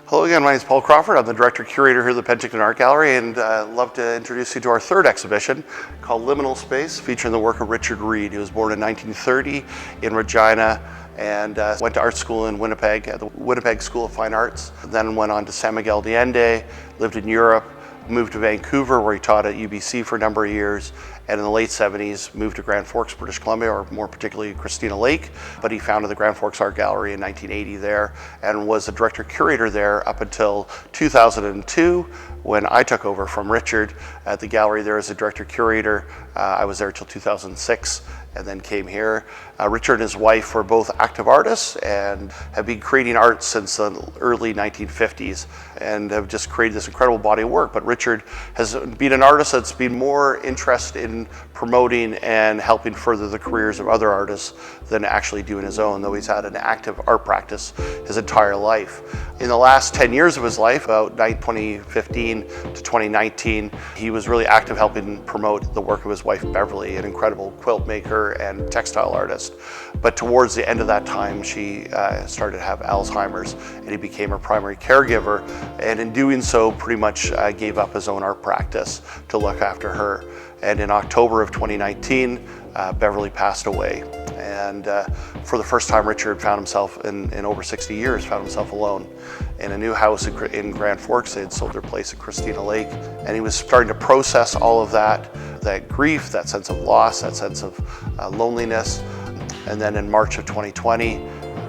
Hello again, my name is Paul Crawford. I'm the Director-Curator here at the Penticton Art Gallery, and I'd love to introduce you to our third exhibition called Liminal Space, featuring the work of Richard Reid. He was born in 1930 in Regina and went to art school in Winnipeg at the Winnipeg School of Fine Arts, then went on to San Miguel de Allende, lived in Europe, moved to Vancouver where he taught at UBC for a number of years, and in the late 70s moved to Grand Forks, British Columbia, or more particularly Christina Lake. But he founded the Grand Forks Art Gallery in 1980 there and was the director-curator there up until 2002 when I took over from Richard at the gallery there as a director-curator. I was there until 2006 and then came here. Richard and his wife were both active artists and have been creating art since the early 1950s and have just created this incredible body of work. But Richard has been an artist that's been more interested in promoting and helping further the careers of other artists than actually doing his own, though he's had an active art practice his entire life. In the last 10 years of his life, about 2015 to 2019, he was really active helping promote the work of his wife Beverly, an incredible quilt maker and textile artist. But towards the end of that time, she started to have Alzheimer's, and he became her primary caregiver, and in doing so pretty much gave up his own art practice to look after her. And in October of 2019, Beverly passed away. And for the first time, Richard found himself, in over 60 years, found himself alone in a new house in Grand Forks. They had sold their place at Christina Lake. And he was starting to process all of that grief, that sense of loss, that sense of loneliness. And then in March of 2020,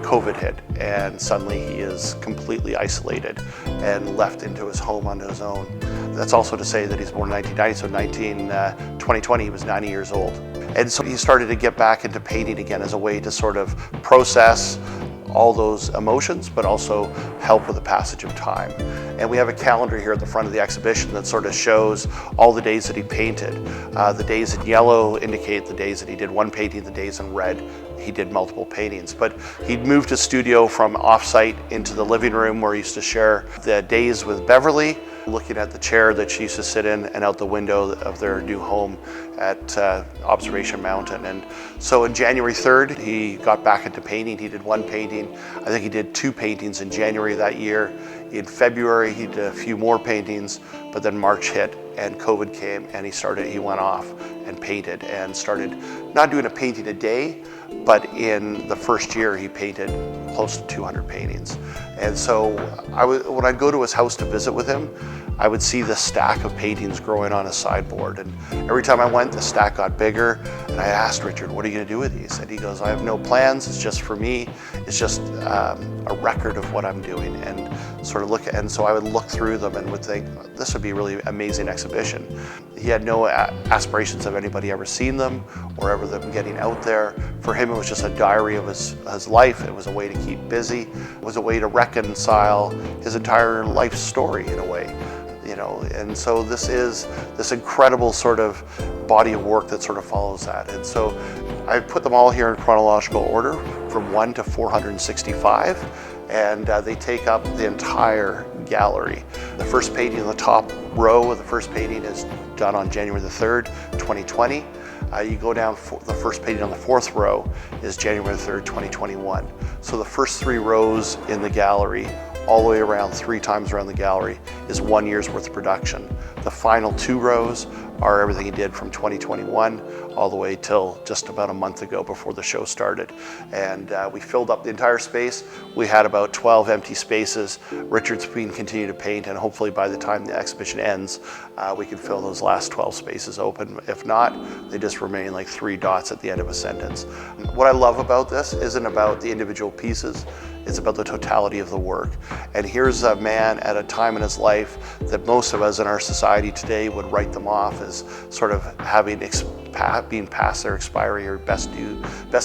COVID hit, and suddenly he is completely isolated and left into his home on his own. That's also to say that he's born in 1990, so 2020 he was 90 years old. And so he started to get back into painting again as a way to sort of process all those emotions, but also help with the passage of time. And we have a calendar here at the front of the exhibition that sort of shows all the days that he painted. The days in yellow indicate the days that he did one painting, the days in red he did multiple paintings. But he'd moved his studio from off-site into the living room where he used to share the days with Beverly, looking at the chair that she used to sit in and out the window of their new home at Observation Mountain. And so on January 3rd, he got back into painting. He did one painting. I think he did two paintings in January that year. In February, he did a few more paintings, but then March hit and COVID came, and he went off and painted and started not doing a painting a day, but in the first year he painted close to 200 paintings. And so when I'd go to his house to visit with him, I would see this stack of paintings growing on his sideboard. And every time I went, the stack got bigger. And I asked Richard, what are you going to do with these? And he goes, I have no plans. It's just for me. It's just a record of what I'm doing. And so I would look through them and would think, this would be a really amazing exhibition. He had no aspirations of anybody ever seen them or ever them getting out there. For him, it was just a diary of his life. It was a way to keep busy. It was a way to reconcile his entire life story in a way. And so this is this incredible sort of body of work that sort of follows that. And so I put them all here in chronological order from 1 to 465, and they take up the entire gallery. The first painting in the top row of the first painting is done on January the 3rd, 2020. You go down, the first painting on the fourth row is January 3rd, 2021. So the first three rows in the gallery, all the way around, 3 times around the gallery, is 1 year's worth of production. The final 2 rows are everything he did from 2021 all the way till just about a month ago before the show started. And we filled up the entire space. We had about 12 empty spaces. Richard's been continuing to paint, and hopefully by the time the exhibition ends, we can fill those last 12 spaces open. If not, they just remain like 3 dots at the end of a sentence. What I love about this isn't about the individual pieces, it's about the totality of the work. And here's a man at a time in his life that most of us in our society today would write them off as sort of having being past their expiry or best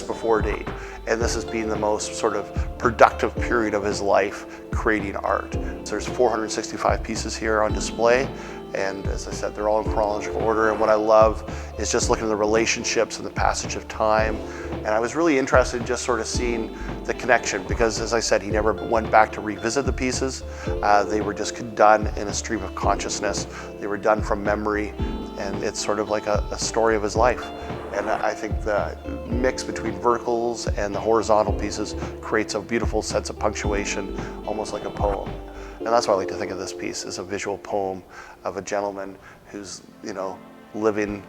before date. And this has been the most sort of productive period of his life creating art. So there's 465 pieces here on display. And as I said, they're all in chronological order. And what I love is just looking at the relationships and the passage of time. And I was really interested in just sort of seeing the connection, because as I said, he never went back to revisit the pieces. They were just done in a stream of consciousness. They were done from memory, and it's sort of like a story of his life. And I think the mix between verticals and the horizontal pieces creates a beautiful sense of punctuation, almost like a poem. And that's why I like to think of this piece as a visual poem of a gentleman who's, living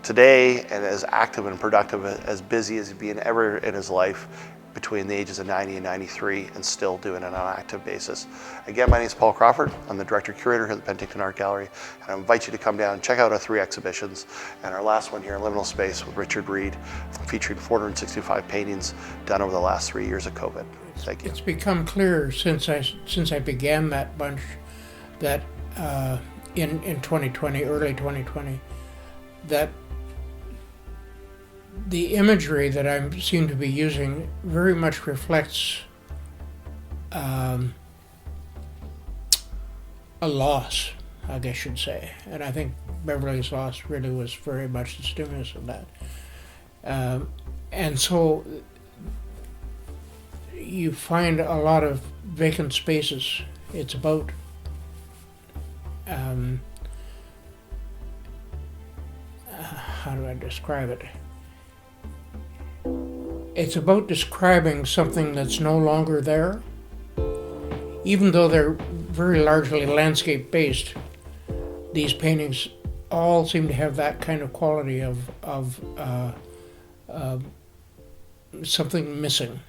today and as active and productive, as busy as he's been ever in his life, between the ages of 90 and 93, and still doing it on an active basis. Again, my name is Paul Crawford. I'm the Director-Curator here at the Penticton Art Gallery, and I invite you to come down and check out our 3 exhibitions, and our last one here in Liminal Space with Richard Reid, featuring 465 paintings done over the last 3 years of COVID. Thank you. It's become clear since I began that bunch that in 2020, early 2020, that the imagery that I seem to be using very much reflects a loss, I guess you'd say. And I think Beverly's loss really was very much the stimulus of that. And so you find a lot of vacant spaces. It's about how do I describe it? It's about describing something that's no longer there. Even though they're very largely landscape-based, these paintings all seem to have that kind of quality of something missing.